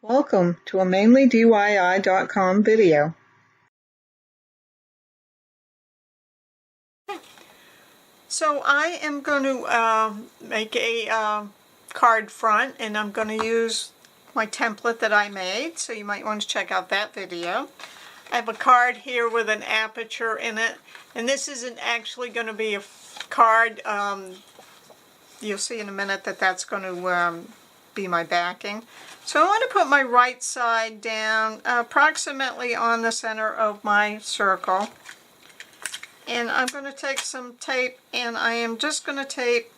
Welcome to a MainelyDIY.com video. So I am going to make a card front, and I'm going to use my template that I made, so you might want to check out that video. I have a card here with an aperture in it, and this isn't actually going to be a card. You'll see in a minute that that's going to be my backing. So I want to put my right side down approximately on the center of my circle. And I'm going to take some tape, and I am just going to tape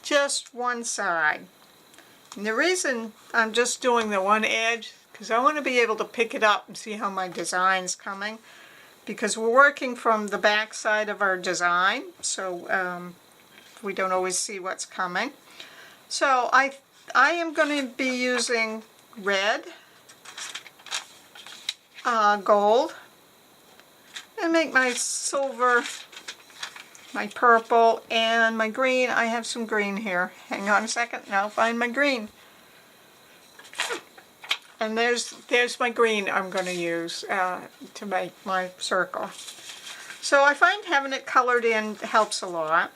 just one side. And the reason I'm just doing the one edge, because I want to be able to pick it up and see how my design's coming. Because we're working from the back side of our design, so we don't always see what's coming. So I am going to be using red, gold, and make my silver, my purple, and my green. I have some green here. Hang on a second, and I'll find my green. And there's my green I'm going to use to make my circle. So I find having it colored in helps a lot.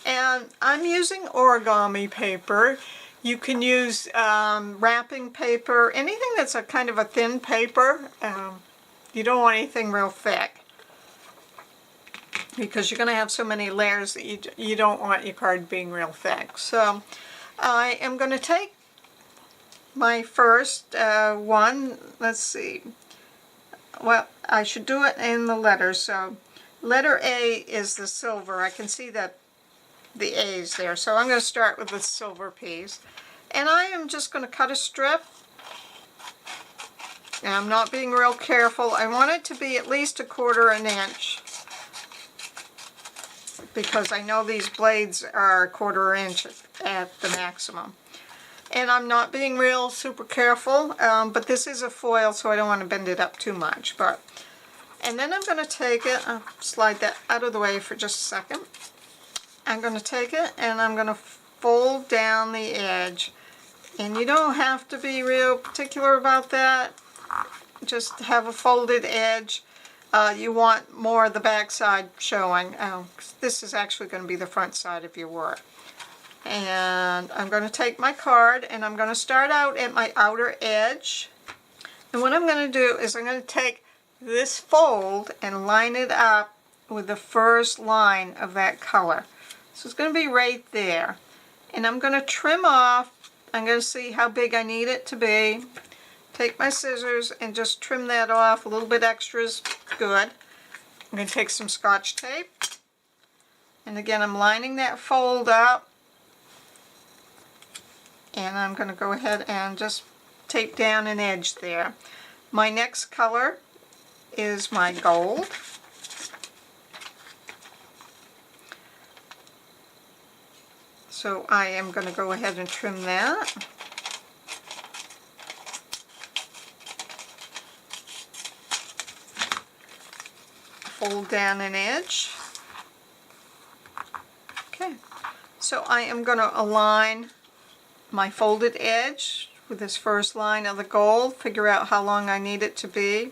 And I'm using origami paper. You can use wrapping paper, anything that's a kind of a thin paper. You don't want anything real thick, because you're going to have so many layers that you don't want your card being real thick. So I am going to take my first one. Let's see. Well, I should do it in the letters. So letter A is the silver. I can see that the A's there. So I'm going to start with the silver piece. And I am just going to cut a strip. And I'm not being real careful. I want it to be at least 1/4 inch, because I know these blades are 1/4 inch at the maximum. And I'm not being real super careful, but this is a foil, so I don't want to bend it up too much. And then I'm going to take it, I'll slide that out of the way for just a second. I'm going to take it and I'm going to fold down the edge. And you don't have to be real particular about that. Just have a folded edge. You want more of the back side showing. This is actually going to be the front side of your work. And I'm going to take my card and I'm going to start out at my outer edge. And what I'm going to do is I'm going to take this fold and line it up with the first line of that color. So it's going to be right there. And I'm going to trim off. I'm going to see how big I need it to be. Take my scissors and just trim that off. A little bit extra is good. I'm going to take some Scotch tape. And again, I'm lining that fold up. And I'm going to go ahead and just tape down an edge there. My next color is my gold. So I am going to go ahead and trim that. Fold down an edge. Okay, so I am going to align my folded edge with this first line of the gold, figure out how long I need it to be.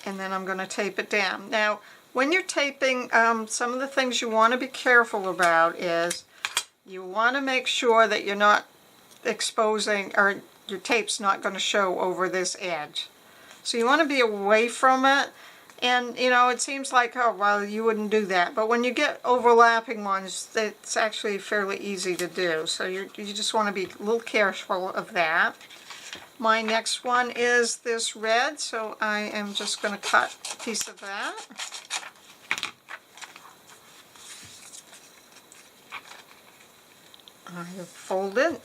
And then I'm going to tape it down. Now, when you're taping, some of the things you want to be careful about is you want to make sure that you're not exposing, or your tape's not going to show over this edge. So you want to be away from it. And, you know, it seems like, oh, well, you wouldn't do that. But when you get overlapping ones, it's actually fairly easy to do. So you just want to be a little careful of that. My next one is this red, so I am just going to cut a piece of that. I have folded.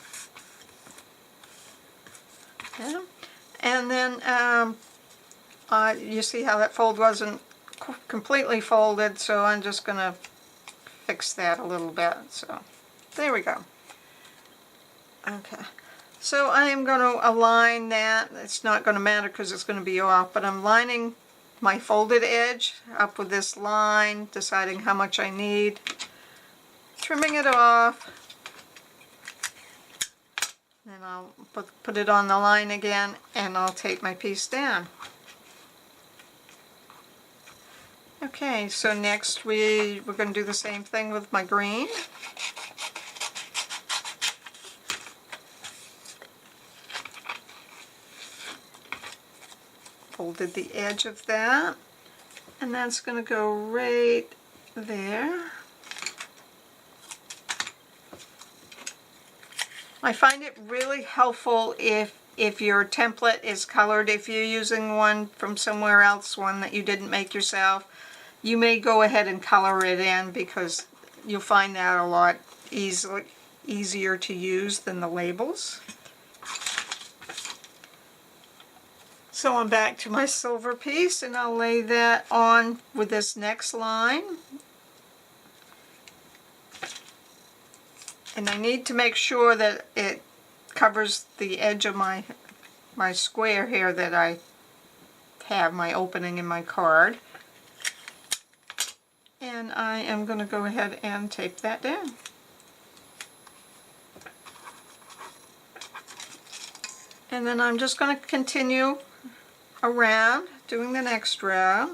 Yeah. And then you see how that fold wasn't completely folded, so I'm just going to fix that a little bit. So there we go. Okay. So I am going to align that. It's not going to matter because it's going to be off, but I'm lining my folded edge up with this line, deciding how much I need. trimming it off. Then I'll put it on the line again, and I'll tape my piece down. Okay, so next we're going to do the same thing with my green. Folded the edge of that, and that's going to go right there. I find it really helpful if your template is colored. If you're using one from somewhere else, one that you didn't make yourself, you may go ahead and color it in, because you'll find that a lot easier to use than the labels. So I'm back to my silver piece, and I'll lay that on with this next line. And I need to make sure that it covers the edge of my square here that I have, my opening in my card. And I am going to go ahead and tape that down. And then I'm just going to continue around doing the next row.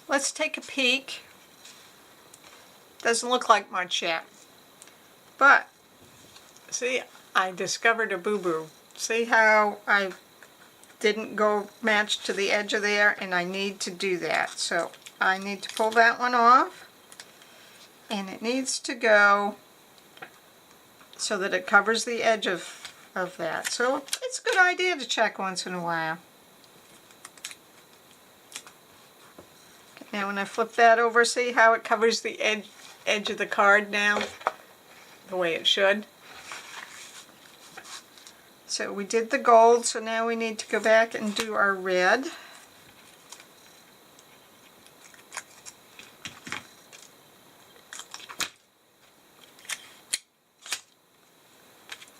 Let's take a peek. Doesn't look like much yet, but see, I discovered a boo-boo. See how I didn't go match to the edge of there, and I need to do that. So I need to pull that one off, and it needs to go so that it covers the edge of that. So it's a good idea to check once in a while. Now when I flip that over, see how it covers the edge of the card now, the way it should. So we did the gold, so now we need to go back and do our red.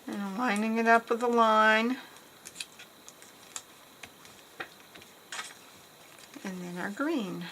And I'm lining it up with a line. And then our green.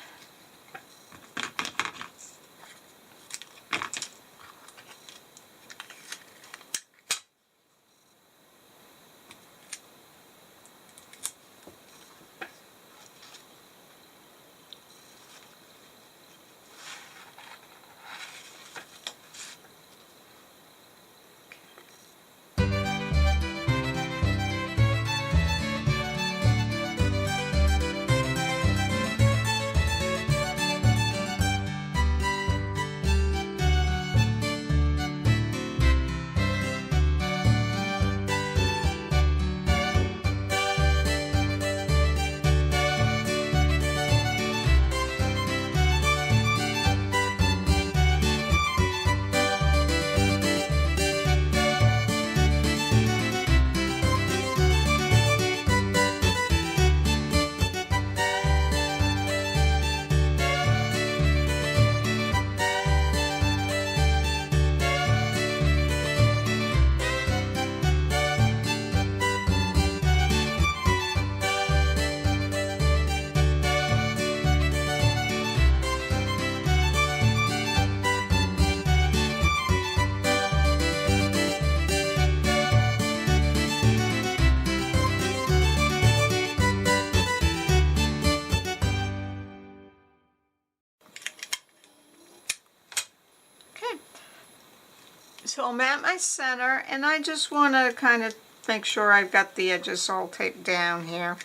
So I'm at my center, and I just want to kind of make sure I've got the edges all taped down here.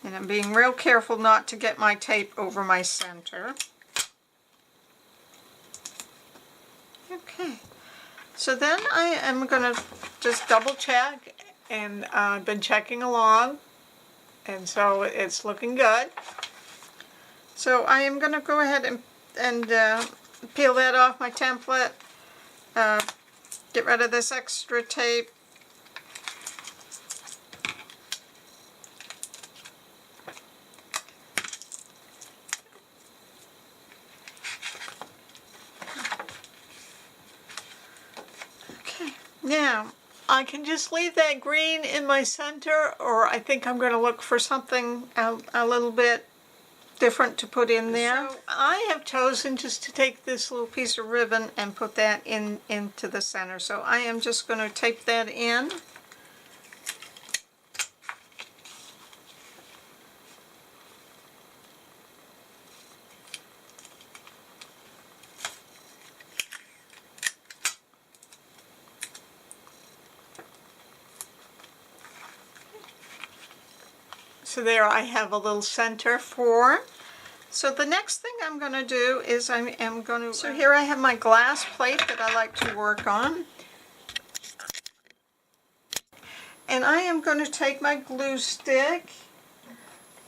And I'm being real careful not to get my tape over my center. Okay, so then I am going to just double check, and I've been checking along, and so it's looking good. So I am going to go ahead and peel that off my template, get rid of this extra tape. Okay, now I can just leave that green in my center, or I think I'm going to look for something a little bit different to put in there. So I have chosen just to take this little piece of ribbon and put that into the center. So I am just going to tape that in. So there I have a little center for. So the next thing I'm going to do is I am going to, so here I have my glass plate that I like to work on. And I am going to take my glue stick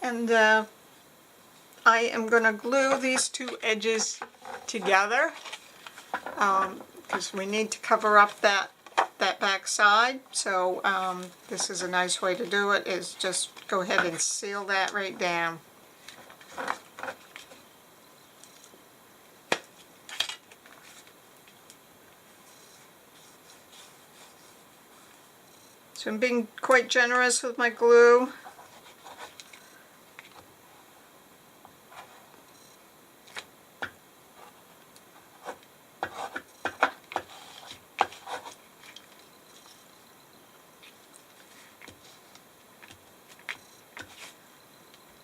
and I am going to glue these two edges together because we need to cover up that back side. So this is a nice way to do it, is just go ahead and seal that right down. So I'm being quite generous with my glue.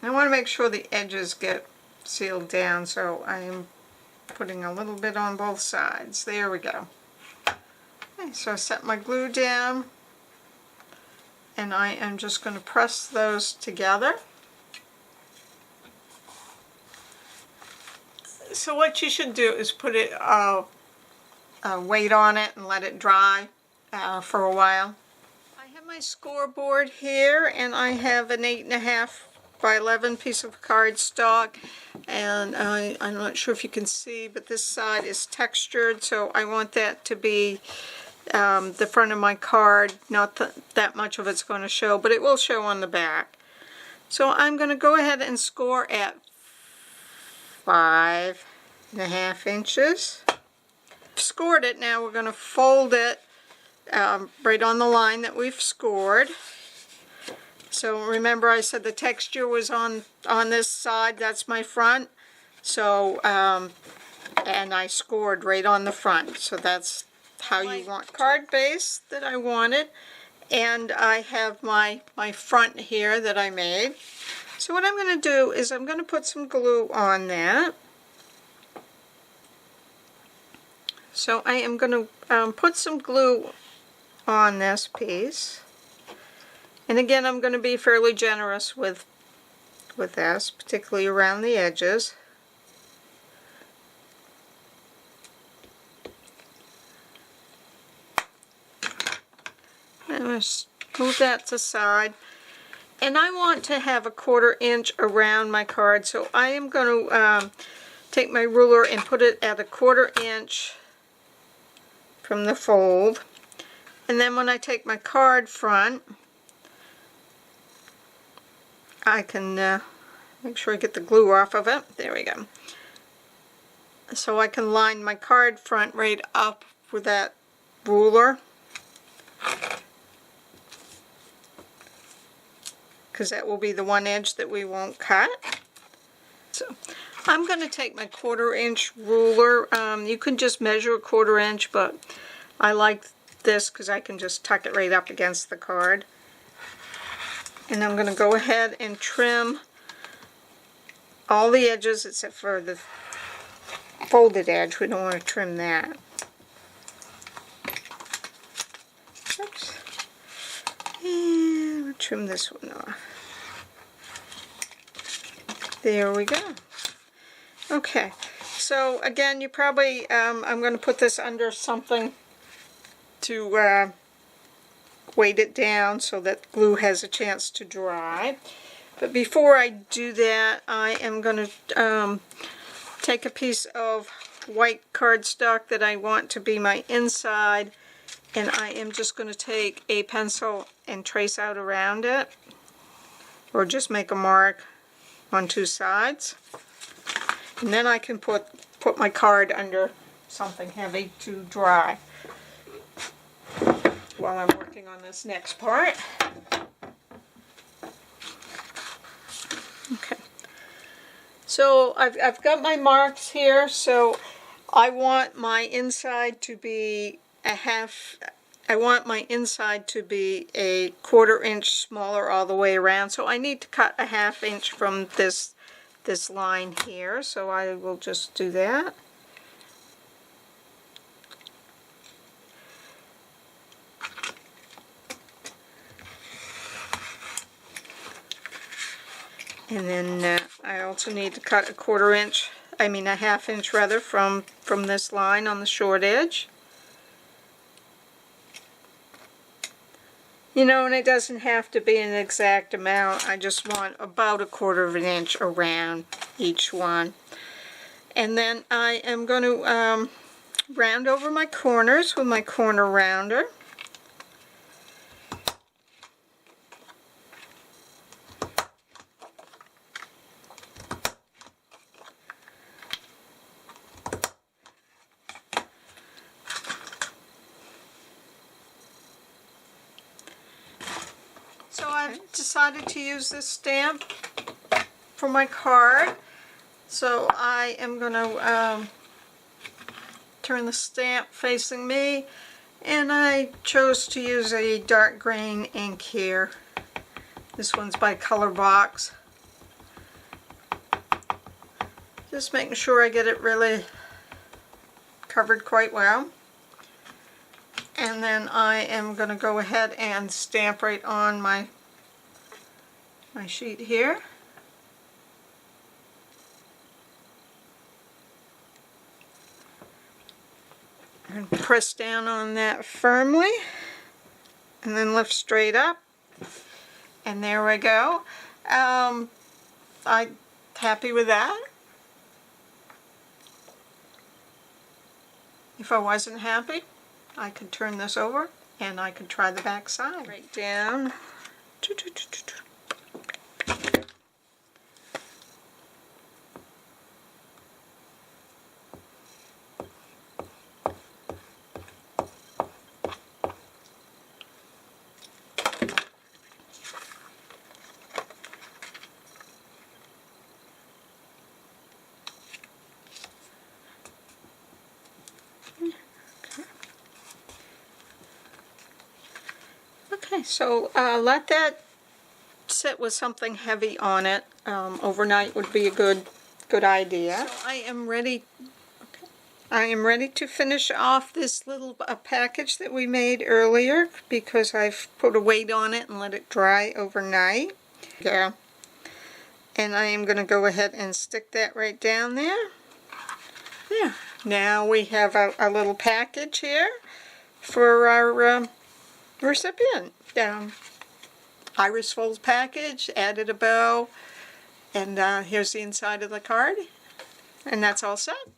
I want to make sure the edges get sealed down, so I am putting a little bit on both sides. There we go. Okay, so I set my glue down, and I am just going to press those together. So what you should do is put it a weight on it and let it dry for a while. I have my scoreboard here, and I have an 8.5 by 11 piece of cardstock, and I'm not sure if you can see, but this side is textured, so I want that to be the front of my card. Not that much of it's going to show, but it will show on the back. So I'm going to go ahead and score at 5.5 inches. Scored it. Now we're going to fold it right on the line that we've scored. So remember I said the texture was on this side, that's my front. So, and I scored right on the front. So that's how you want card base that I wanted. And I have my front here that I made. So what I'm going to do is I'm going to put some glue on that. So I am going to put some glue on this piece. And again, I'm going to be fairly generous with this, particularly around the edges. I'm going to move that to the side. And I want to have a 1/4 inch around my card, so I am going to take my ruler and put it at a 1/4 inch from the fold. And then when I take my card front, I can make sure I get the glue off of it. There we go. So I can line my card front right up with that ruler, because that will be the one edge that we won't cut. So I'm going to take my 1/4 inch ruler. You can just measure a 1/4 inch, but I like this because I can just tuck it right up against the card. And I'm going to go ahead and trim all the edges except for the folded edge. We don't want to trim that. Oops. And we'll trim this one off. There we go. Okay, so again, you probably, I'm going to put this under something to weight it down so that glue has a chance to dry. But before I do that, I am going to take a piece of white cardstock that I want to be my inside, and I am just going to take a pencil and trace out around it, or just make a mark on two sides. And then I can put my card under something heavy to dry. while I'm working on this next part. Okay. So I've got my marks here, so I want my inside to be I want my inside to be a 1/4 inch smaller all the way around, so I need to cut a 1/2 inch from this line here, so I will just do that. And then I also need to cut a 1/4 inch, a 1/2 inch rather, from this line on the short edge. You know, and it doesn't have to be an exact amount. I just want about a 1/4 inch around each one. And then I am going to round over my corners with my corner rounder. So I've decided to use this stamp for my card. So I am going to turn the stamp facing me, and I chose to use a dark green ink here. This one's by Color Box. Just making sure I get it really covered quite well. And then I am going to go ahead and stamp right on my sheet here. And press down on that firmly, and then lift straight up, and there we go. I'm happy with that. If I wasn't happy, I could turn this over and I could try the back side. Right down. Okay, so let that sit with something heavy on it. Overnight would be a good idea. So I am ready. Okay. I am ready to finish off this little package that we made earlier, because I've put a weight on it and let it dry overnight. Yeah. And I am going to go ahead and stick that right down there. Yeah. Now we have a little package here for our recipient. Iris Folds package, added a bow, and here's the inside of the card, and that's all set.